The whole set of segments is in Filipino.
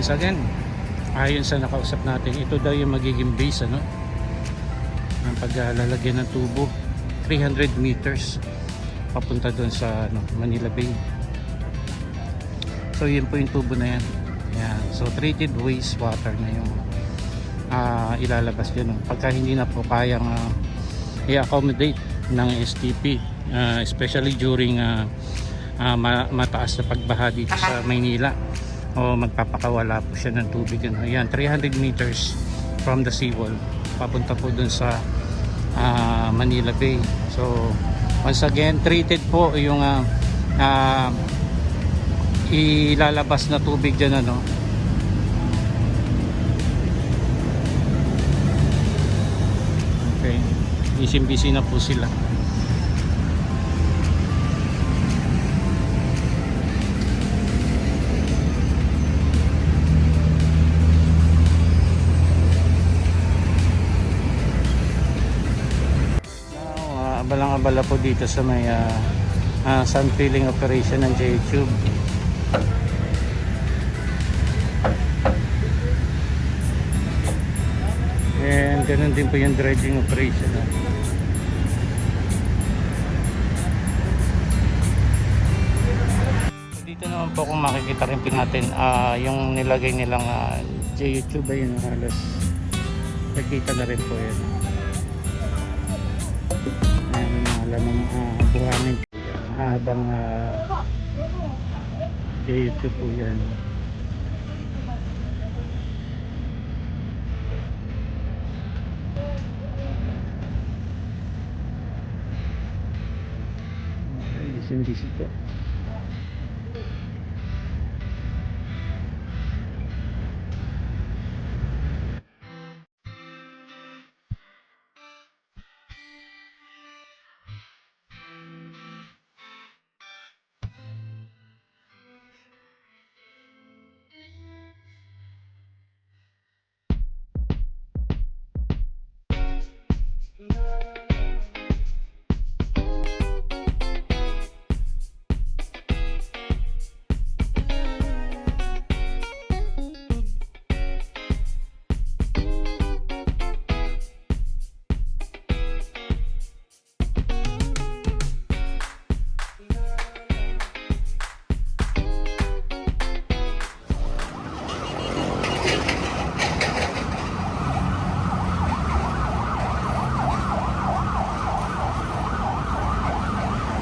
once again, ayon sa nakausap natin, ito daw yung magiging base ng paglalagyan ng tubo, 300 meters papunta doon sa Manila Bay. So yun po yung tubo na yan. Yan. So treated wastewater na yung ilalabas dyan. Pagka hindi na po kayang i-accommodate ng STP, especially during mataas na pagbaha dito sa Maynila, o magpapakawala po siya ng tubig. Yan, 300 meters from the seawall papunta po dun sa Manila Bay. So once again, treated po yung ilalabas na tubig dyan. Okay, busy na po sila. Abalang-abala po dito sa may sun filling operation ng J-Tube. And ganun din po yung dredging operation. Dito naman po kung makikita rin po natin yung nilagay nilang J-Tube ay halos nakita na rin po yan. Alam ng buhangin habang J-Tube po yan. Hindi po.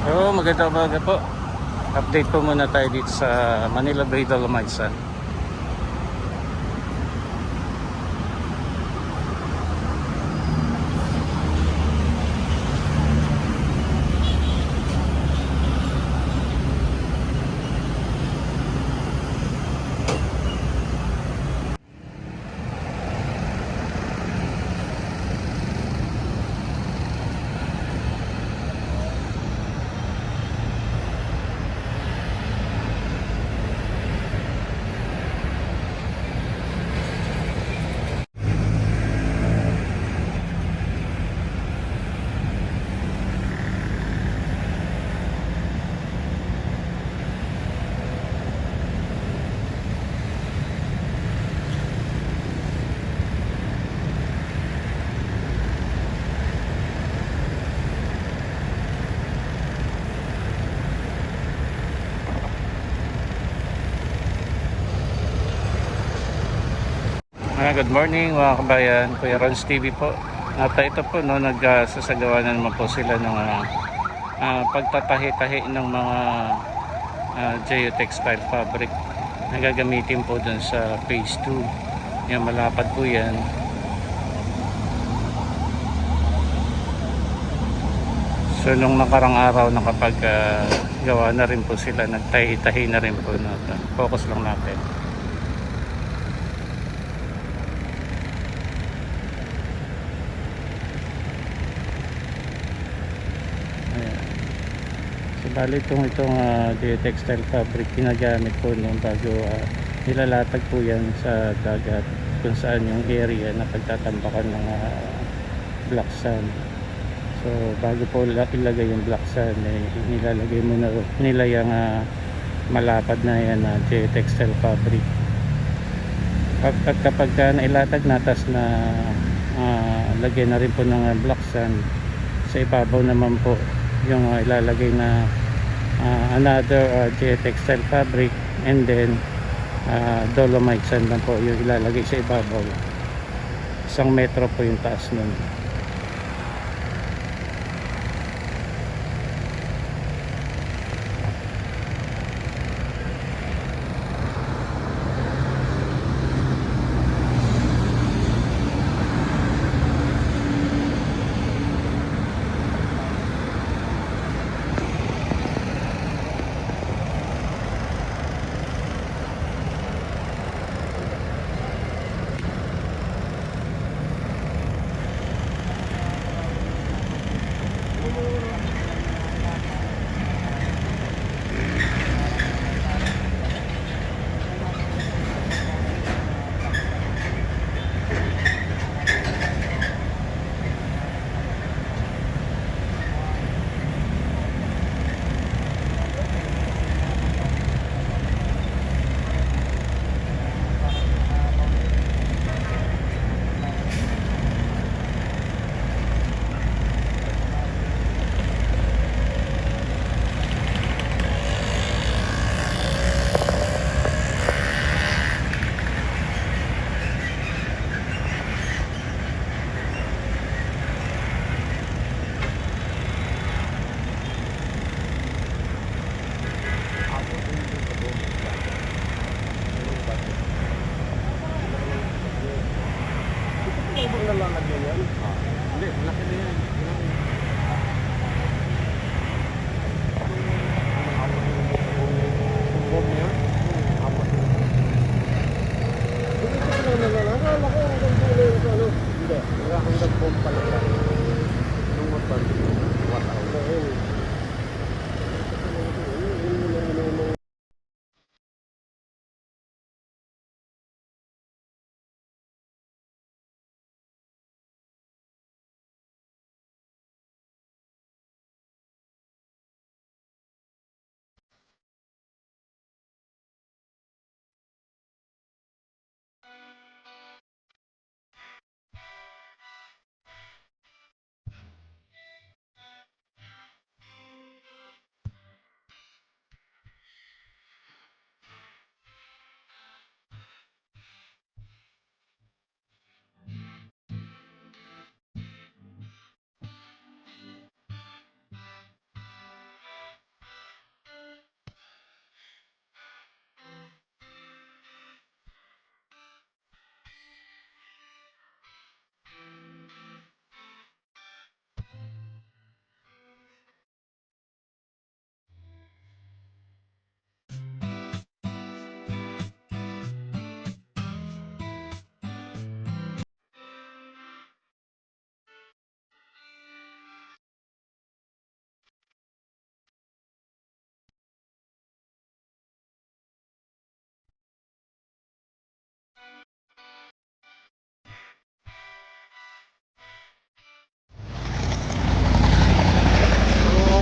So, magandang umaga po. Update po muna tayo dito sa Manila Bay Dolomites. Good morning mga kabayan, Kuya Ron's TV po. At ito po, nagsasagawa na naman po sila ng pagtatahi-tahi ng mga geotextile fabric na gagamitin po dun sa phase 2. Yan, malapad po yan. So nung nakarang araw nakapag gawa na rin po sila, nagtahi-tahi na rin po. Focus lang natin. Bali itong textile fabric ginagamit po noon bago nilalatag po yan sa dagat kung saan yung area na pagtatambakan ng black sand. So bago po ilagay yung black sand, nilalagay mo na rin, nila yung malapad na yan geotextile fabric. Kapag nailatag na, tas na lagyan na rin po ng black sand, sa ibabaw naman po yung ilalagay na another geotextile fabric, and then dolomite sand lang po yung ilalagay sa ibabaw. 1 metro po yung taas nun. Hindi, malaki na yan.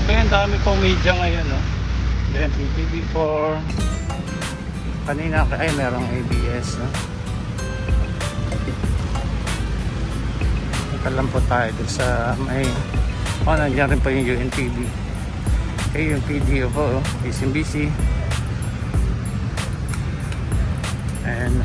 Okay, ang dami pong media ngayon, no? Then PTV4, kanina ay merong ABS, no? Ito lang po tayo dun sa may nandiyan rin po yung UNTV. Okay, yung PDO po, busy and